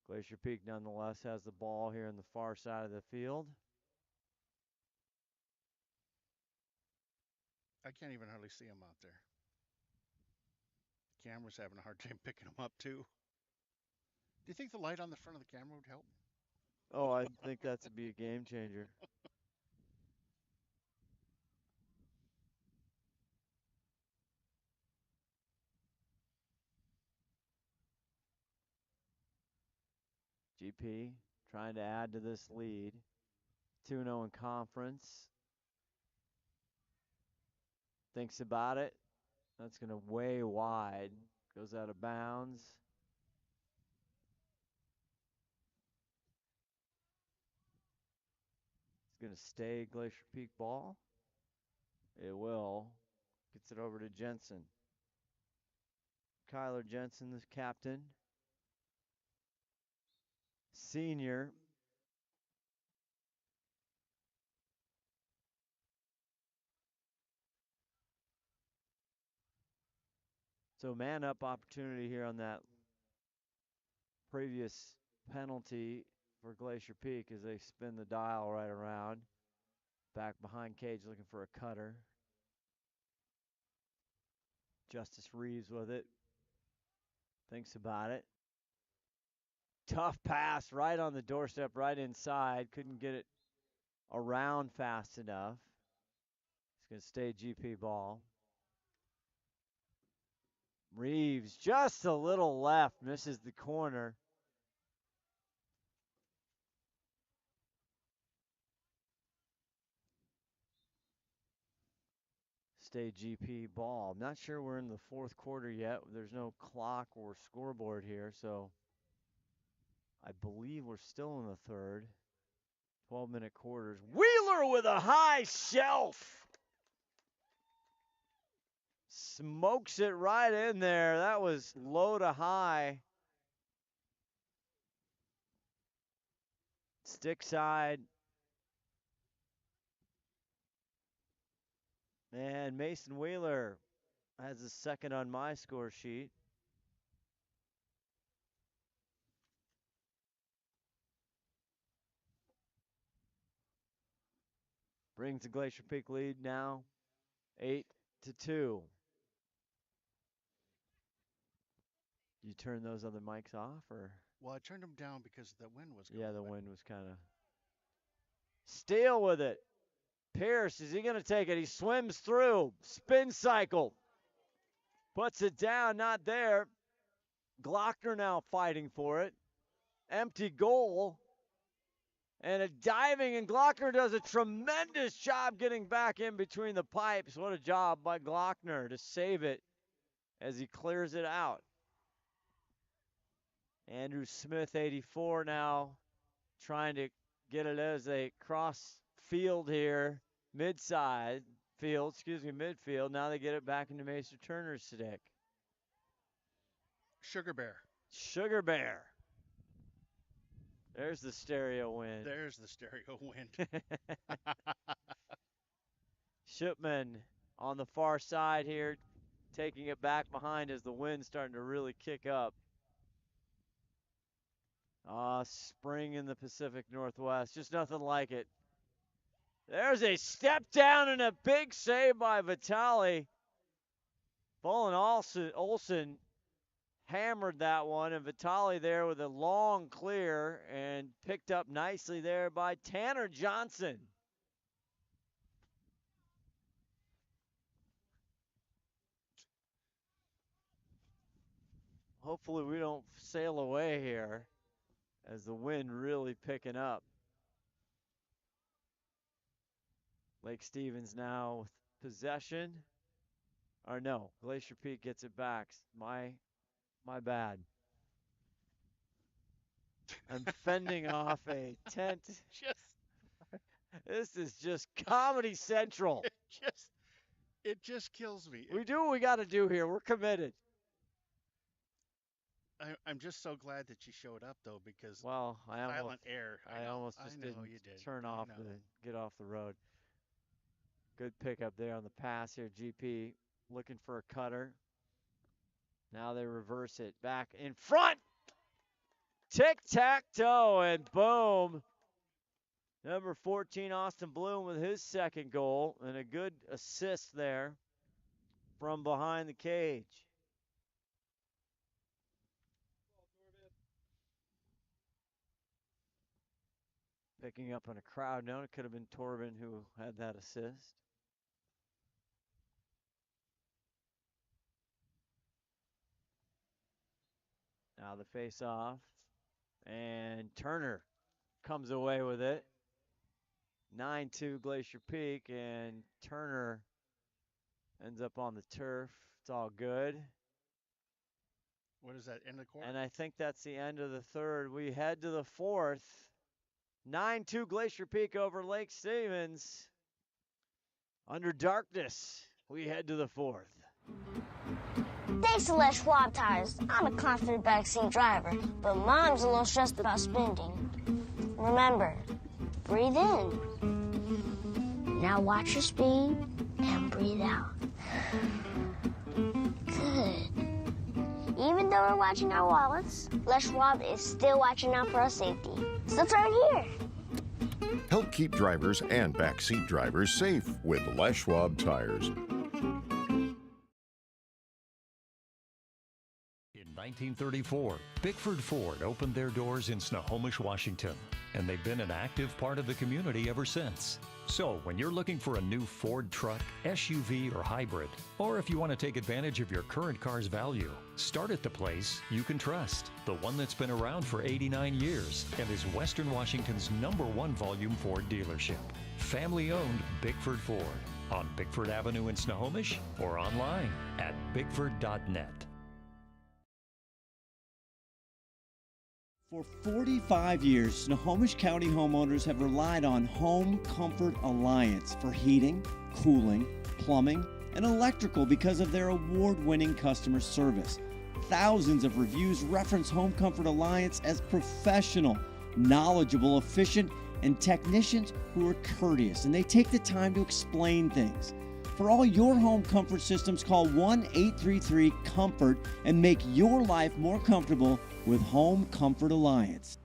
Glacier Peak nonetheless has the ball here on the far side of the field. I can't even hardly see him out there. Camera's having a hard time picking him up, too. Do you think the light on the front of the camera would help? Oh, I think that's to be a game changer. GP trying to add to this lead. 2-0 in conference. Thinks about it. That's going to way wide. Goes out of bounds. It's going to stay Glacier Peak ball. It will. Gets it over to Jensen. Kyler Jensen, the captain. Senior. So man up opportunity here on that previous penalty for Glacier Peak as they spin the dial right around. Back behind cage looking for a cutter. Justice Reeves with it. Thinks about it. Tough pass right on the doorstep, right inside. Couldn't get it around fast enough. It's going to stay GP ball. Reeves just a little left, misses the corner. Stay GP ball. I'm not sure we're in the fourth quarter yet. There's no clock or scoreboard here, so I believe we're still in the third. 12-minute quarters. Wheeler with a high shelf. Smokes it right in there. That was low to high. Stick side. And Mason Wheeler has a second on my score sheet. Brings the Glacier Peak lead now 8-2. You turn those other mics off, or? Well, I turned them down because the wind was going. Yeah, the wind was kind of. Steele with it. Pierce, is he going to take it? He swims through. Spin cycle. Puts it down, not there. Glockner now fighting for it. Empty goal. And a diving, and Glockner does a tremendous job getting back in between the pipes. What a job by Glockner to save it as he clears it out. Andrew Smith, 84 now, trying to get it as they cross field here. Midfield. Now they get it back into Mason Turner's stick. Sugar Bear. Sugar Bear. There's the stereo wind. There's the stereo wind. Shipman on the far side here, taking it back behind as the wind's starting to really kick up. Spring in the Pacific Northwest. Just nothing like it. There's a step down and a big save by Vitale. Bolin Olsen hammered that one, and Vitale there with a long clear and picked up nicely there by Tanner Johnson. Hopefully we don't sail away here as the wind really picking up. Lake Stevens now with possession. Or no, Glacier Peak gets it back. My bad. I'm fending off a tent. This is just Comedy Central. It just kills me. We do what we got to do here. We're committed. I'm just so glad that you showed up, though, because silent air. I almost just didn't turn off get off the road. Good pickup there on the pass here. GP looking for a cutter. Now they reverse it back in front. Tic-tac-toe, and boom. Number 14, Austin Bloom with his second goal, and a good assist there from behind the cage. Picking up on a crowd note, it could have been Torben who had that assist. Now the face-off, and Turner comes away with it. 9-2 Glacier Peak, and Turner ends up on the turf. It's all good. What is that, end of the quarter? And I think that's the end of the third. We head to the fourth. 9-2 Glacier Peak over Lake Stevens. Under darkness, we head to the fourth. Thanks to Les Schwab tires, I'm a confident backseat driver, but Mom's a little stressed about spending. Remember, breathe in. Now watch your speed and breathe out. Good. Even though we're watching our wallets, Les Schwab is still watching out for our safety. So turn here. Help keep drivers and backseat drivers safe with Les Schwab tires. In 1934, Bickford Ford opened their doors in Snohomish, Washington, and they've been an active part of the community ever since. So when you're looking for a new Ford truck, SUV, or hybrid, or if you want to take advantage of your current car's value, start at the place you can trust. The one that's been around for 89 years and is Western Washington's #1 volume Ford dealership. Family-owned Bickford Ford on Bickford Avenue in Snohomish or online at bickford.net. For 45 years, Snohomish County homeowners have relied on Home Comfort Alliance for heating, cooling, plumbing, and electrical because of their award-winning customer service. Thousands of reviews reference Home Comfort Alliance as professional, knowledgeable, efficient, and technicians who are courteous, and they take the time to explain things. For all your home comfort systems, call 1-833-COMFORT and make your life more comfortable with Home Comfort Alliance.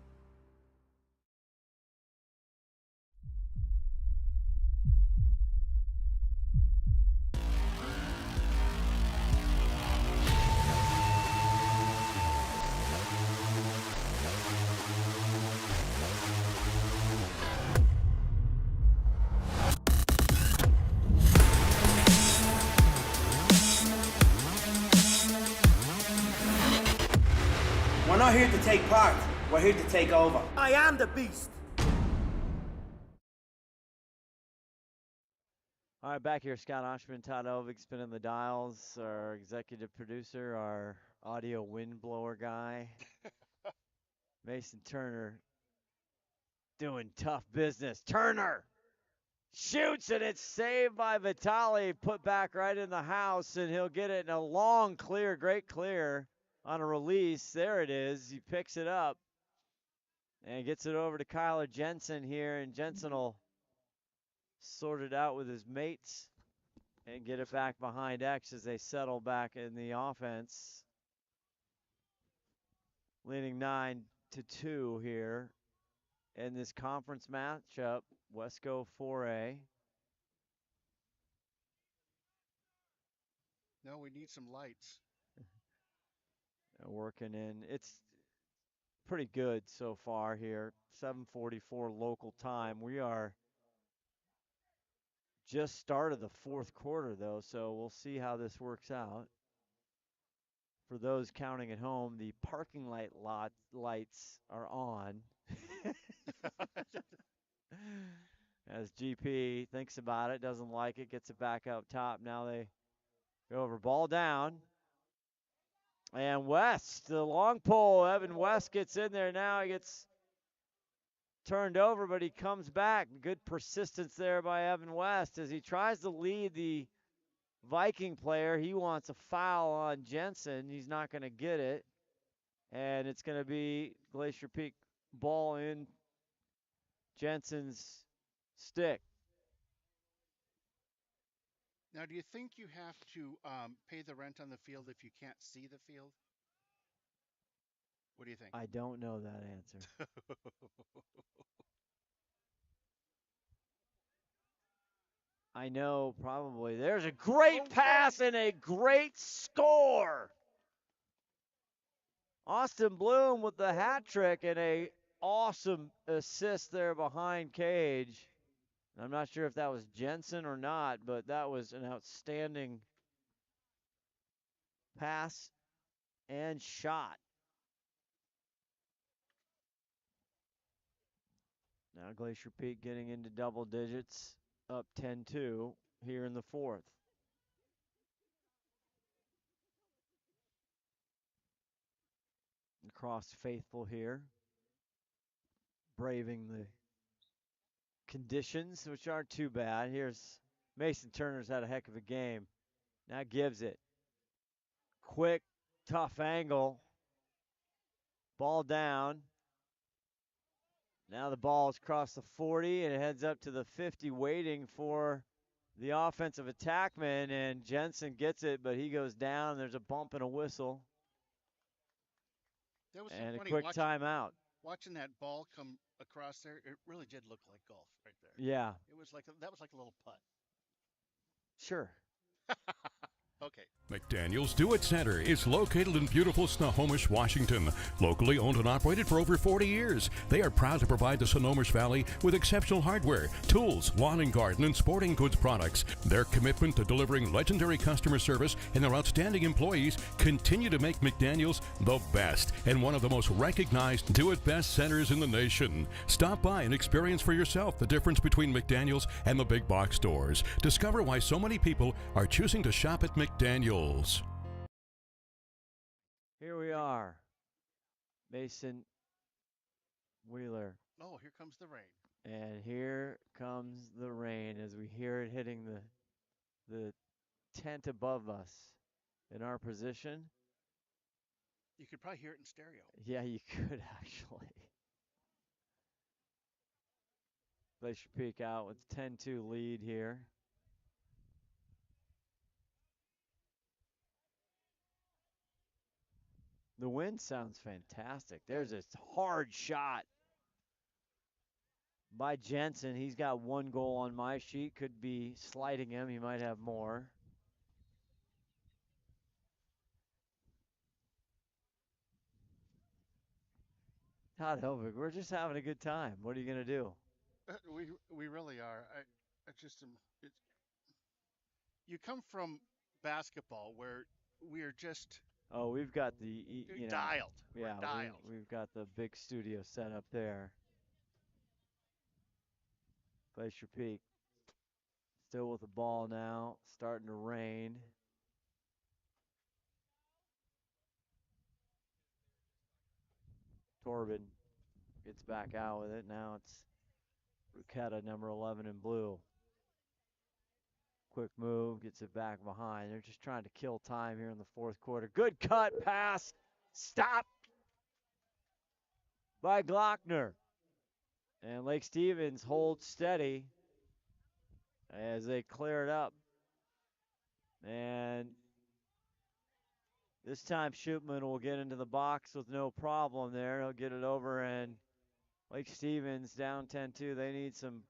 We're not here to take part. We're here to take over. I am the beast. All right, back here, Scott Oshman, Todd Ovig spinning the dials, our executive producer, our audio windblower guy, Mason Turner, doing tough business. Turner shoots, and it's saved by Vitali, put back right in the house, and he'll get it in a long clear, great clear on a release. There it is. He picks it up and gets it over to Kyler Jensen here, and Jensen will sort it out with his mates and get it back behind X as they settle back in the offense. Leading 9-2 here in this conference matchup, Wesco 4A. No, we need some lights. Working in. It's pretty good so far here. 7:44 local time. We are just started the fourth quarter, though, so we'll see how this works out. For those counting at home, the parking lights are on. As GP thinks about it, doesn't like it, gets it back up top. Now they go over, ball down. And West, the long pole, Evan West gets in there now. He gets turned over, but he comes back. Good persistence there by Evan West as he tries to lead the Viking player. He wants a foul on Jensen. He's not going to get it. And it's going to be Glacier Peak ball in Jensen's stick. Now, do you think you have to pay the rent on the field if you can't see the field? What do you think? I don't know that answer. I know probably. There's a great pass and a great score. Austin Bloom with the hat trick and a awesome assist there behind Cage. I'm not sure if that was Jensen or not, but that was an outstanding pass and shot. Now Glacier Peak getting into double digits, up 10-2 here in the fourth. Lacrosse faithful here, braving the conditions, which aren't too bad. Here's Mason Turner's had a heck of a game. Now gives it. Quick, tough angle. Ball down. Now the ball's across the 40 and it heads up to the 50, waiting for the offensive attackman, and Jensen gets it, but he goes down. There's a bump and a whistle. That was and so a quick timeout. Watching that ball come across there, it really did look like golf right there. Yeah. It was like that was like a little putt. Sure. Okay. McDaniel's Do It Center is located in beautiful Snohomish, Washington. Locally owned and operated for over 40 years, they are proud to provide the Snohomish Valley with exceptional hardware, tools, lawn and garden, and sporting goods products. Their commitment to delivering legendary customer service and their outstanding employees continue to make McDaniel's the best and one of the most recognized Do It Best centers in the nation. Stop by and experience for yourself the difference between McDaniel's and the big box stores. Discover why so many people are choosing to shop at McDaniel's. Here we are. Mason Wheeler. Oh, here comes the rain. And here comes the rain as we hear it hitting the tent above us in our position. You could probably hear it in stereo. Yeah, you could actually. Glacier Peak out with 10-2 lead here. The wind sounds fantastic. There's a hard shot by Jensen. He's got one goal on my sheet. Could be sliding him. He might have more. Todd Helvig, we're just having a good time. What are you going to do? We really are. I just am. You come from basketball where we are just. Oh, we've got the dialed. Yeah, we're dialed. We've got the big studio set up there. Glacier Peak still with the ball now. Starting to rain. Torben gets back out with it. Now it's Rucetta, number 11 in blue. Quick move, gets it back behind. They're just trying to kill time here in the fourth quarter. Good cut pass. Stop by Glockner. And Lake Stevens holds steady as they clear it up. And this time Shootman will get into the box with no problem there. He'll get it over, and Lake Stevens down 10-2. They need some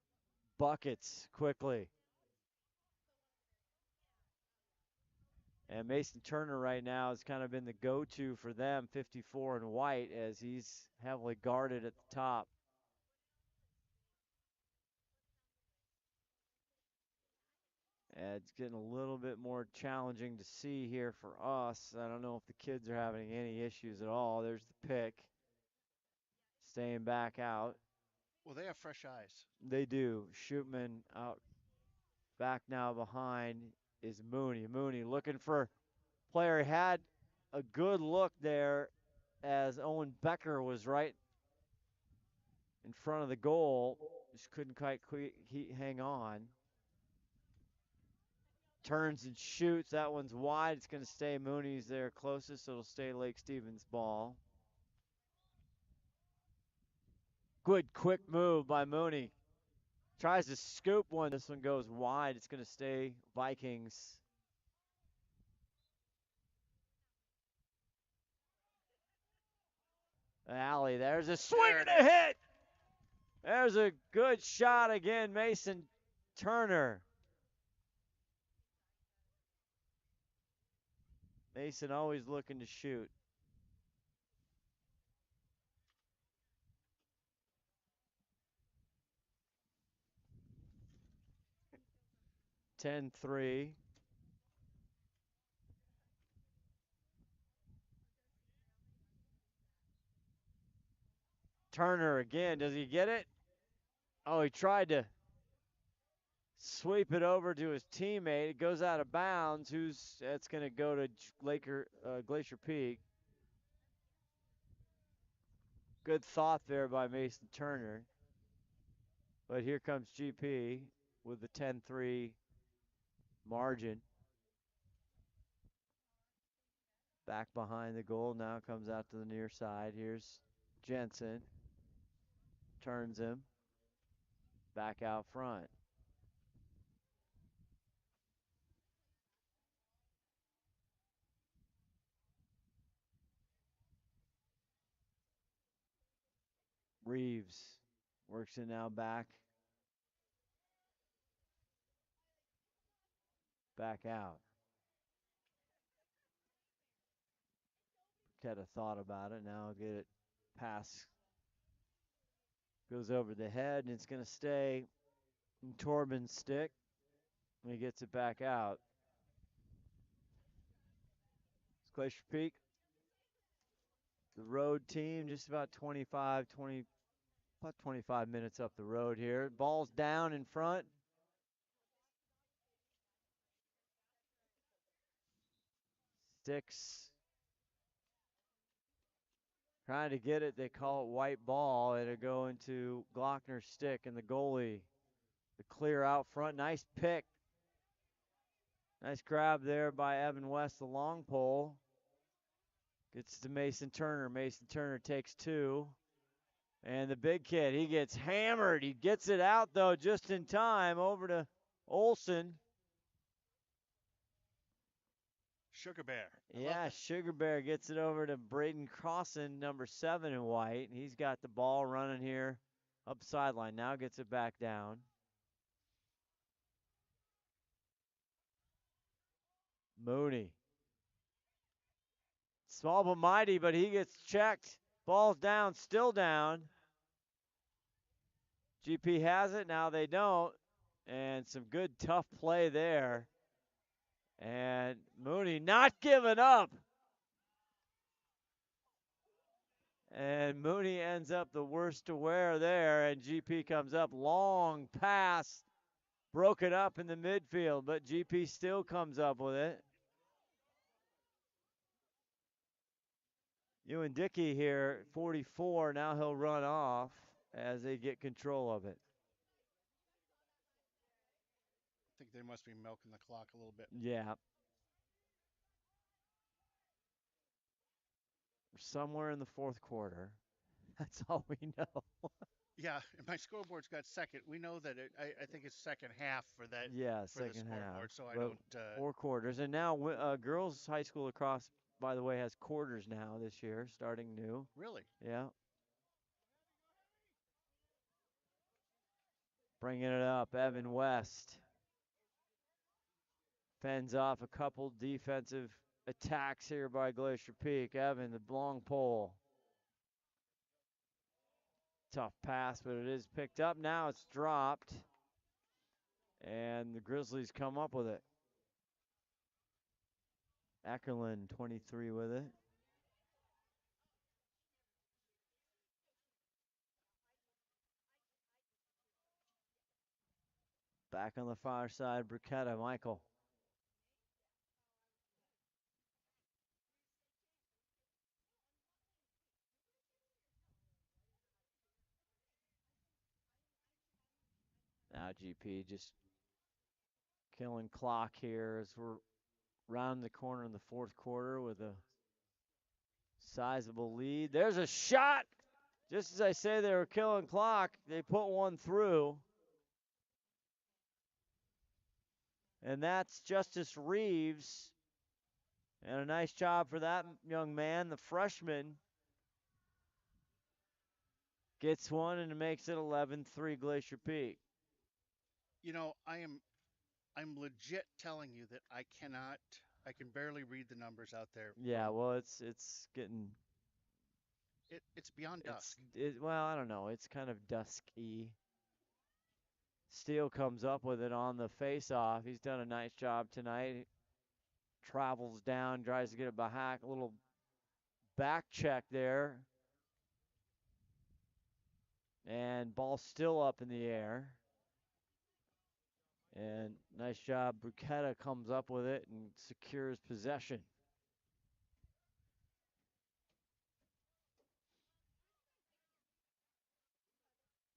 buckets quickly. And Mason Turner right now has kind of been the go-to for them, 54 in white, as he's heavily guarded at the top. And it's getting a little bit more challenging to see here for us. I don't know if the kids are having any issues at all. There's the pick. Staying back out. Well, they have fresh eyes. They do. Shootman out back now behind is Mooney. Mooney looking for player. He had a good look there as Owen Becker was right in front of the goal. Just couldn't quite hang on. Turns and shoots. That one's wide. It's going to stay Mooney's there closest, so it'll stay Lake Stevens' ball. Good quick move by Mooney. Tries to scoop one. This one goes wide. It's going to stay Vikings. Alley. There's a swing and a hit. There's a good shot again. Mason Turner. Mason always looking to shoot. 10-3. Turner again. Does he get it? Oh, he tried to sweep it over to his teammate. It goes out of bounds. That's going to go to Glacier Peak. Good thought there by Mason Turner. But here comes GP with the 10-3 margin. Back behind the goal. Now comes out to the near side. Here's Jensen. Turns him. Back out front. Reeves works it now back. Back out. Had a thought about it. Now I'll get it. Pass goes over the head, and it's going to stay in Torben's stick. And he gets it back out. It's Glacier Peak. The road team, just about 25 minutes up the road here. Ball's down in front. Sticks. Trying to get it. They call it white ball. It'll go into Glockner's stick, and the goalie. The clear out front. Nice pick. Nice grab there by Evan West, the long pole. Gets to Mason Turner. Mason Turner takes two. And the big kid, he gets hammered. He gets it out, though, just in time over to Olsen. Sugar Bear. Yeah, Sugar Bear gets it over to Braden Crossan, number 7 in white. He's got the ball running here up sideline. Now gets it back down. Mooney. Small but mighty, but he gets checked. Ball's down, still down. GP has it, now they don't. And some good tough play there. And Mooney not giving up. And Mooney ends up the worst to wear there, and GP comes up. Long pass, broken up in the midfield, but GP still comes up with it. Ewan Dickey here, 44. Now he'll run off as they get control of it. I think they must be milking the clock a little bit. Yeah. Somewhere in the fourth quarter. That's all we know. Yeah, and my scoreboard's got second. We know that I think it's second half for that. Yeah, for second the half. So I don't. 4 quarters, and now girls high school lacrosse, by the way, has quarters now this year, starting new. Really? Yeah. Bringing it up, Evan West. Fends off a couple defensive attacks here by Glacier Peak. Evan, the long pole. Tough pass, but it is picked up. Now it's dropped. And the Grizzlies come up with it. Ackerland, 23 with it. Back on the far side, Bruchetta, Michael. Now GP just killing clock here as we're round the corner in the fourth quarter with a sizable lead. There's a shot. Just as I say they were killing clock, they put one through. And that's Justice Reeves. And a nice job for that young man, the freshman. Gets one and it makes it 11-3 Glacier Peak. You know, I'm legit telling you that I can barely read the numbers out there. Yeah, well, it's getting. It's beyond dusk. Well, I don't know. It's kind of dusky. Steele comes up with it on the face-off. He's done a nice job tonight. Travels down, tries to get it back. A little back check there. And ball still up in the air. And nice job. Bruchetta comes up with it and secures possession.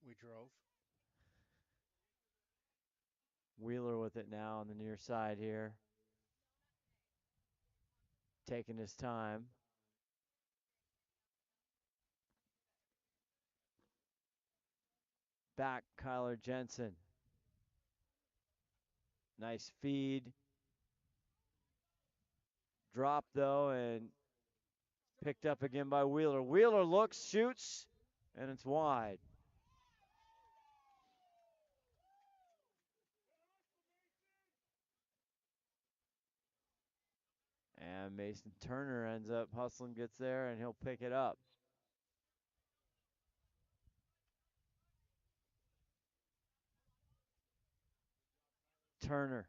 We drove. Wheeler with it now on the near side here. Taking his time. Back, Kyler Jensen. Nice feed. Drop, though, and picked up again by Wheeler. Wheeler looks, shoots, and it's wide. And Mason Turner ends up hustling, gets there, and he'll pick it up. Turner.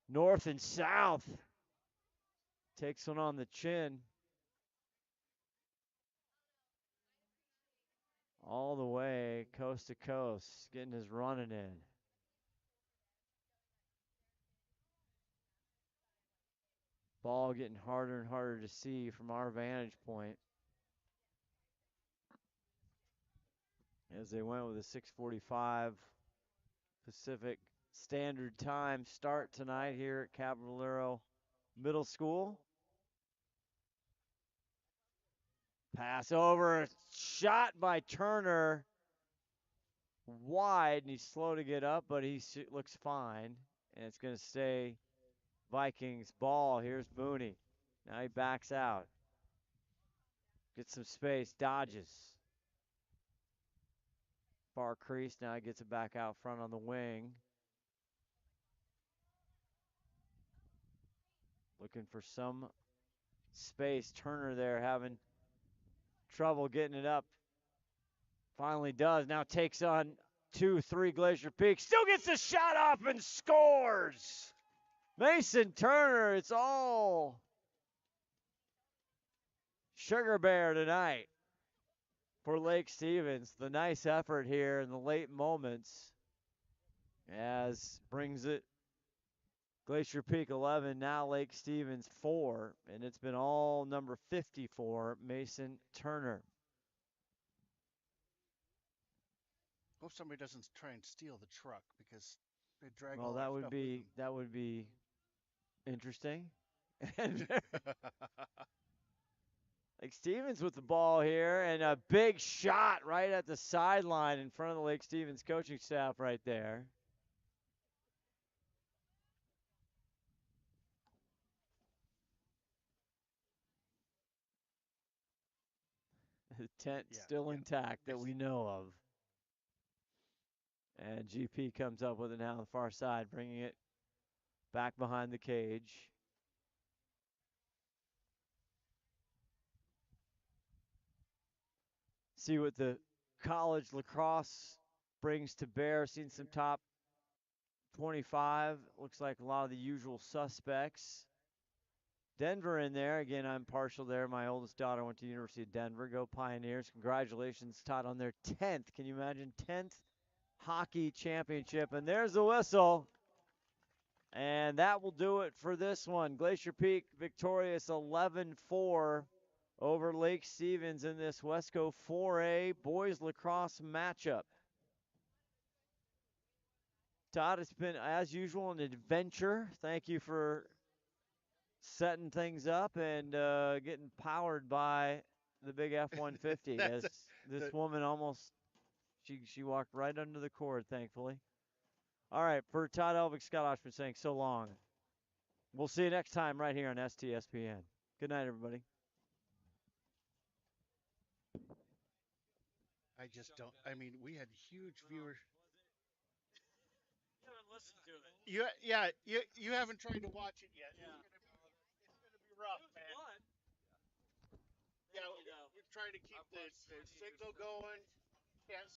North and south. Takes one on the chin. All the way, coast to coast, getting his running in. Ball getting harder and harder to see from our vantage point. As they went with a 6:45 Pacific Standard Time start tonight here at Caballero Middle School. Pass over, shot by Turner. Wide, and he's slow to get up, but he looks fine. And it's going to stay Vikings ball. Here's Mooney. Now he backs out. Gets some space, dodges. Far crease, now he gets it back out front on the wing. Looking for some space. Turner there having trouble getting it up. Finally does. Now takes on 2-3 Glacier Peak. Still gets the shot off and scores. Mason Turner, it's all Sugar Bear tonight for Lake Stevens. The nice effort here in the late moments as brings it Glacier Peak 11, now Lake Stevens 4, and it's been all number 54, Mason Turner. Hope somebody doesn't try and steal the truck because they drag well, all that our would stuff be with that would be interesting. And Lake Stevens with the ball here, and a big shot right at the sideline in front of the Lake Stevens coaching staff right there. The tent still intact that we know of. And GP comes up with it now on the far side, bringing it back behind the cage. See what the college lacrosse brings to bear. Seen some top 25. Looks like a lot of the usual suspects. Denver in there. Again, I'm partial there. My oldest daughter went to the University of Denver. Go Pioneers. Congratulations, Todd, on their 10th. Can you imagine 10th hockey championship? And there's the whistle. And that will do it for this one. Glacier Peak victorious 11-4 over Lake Stevens in this Wesco 4A boys lacrosse matchup. Todd, it's been, as usual, an adventure. Thank you for setting things up and getting powered by the big F-150. As this woman almost, she walked right under the cord, thankfully. All right, for Todd Elvik, Scott Oshman saying so long. We'll see you next time right here on STSPN. Good night, everybody. I just don't. I mean, we had huge viewers. You haven't listened to it. You haven't tried to watch it yet. Yeah. It's gonna be rough, man. Yeah, we're trying to keep the signal going. Can't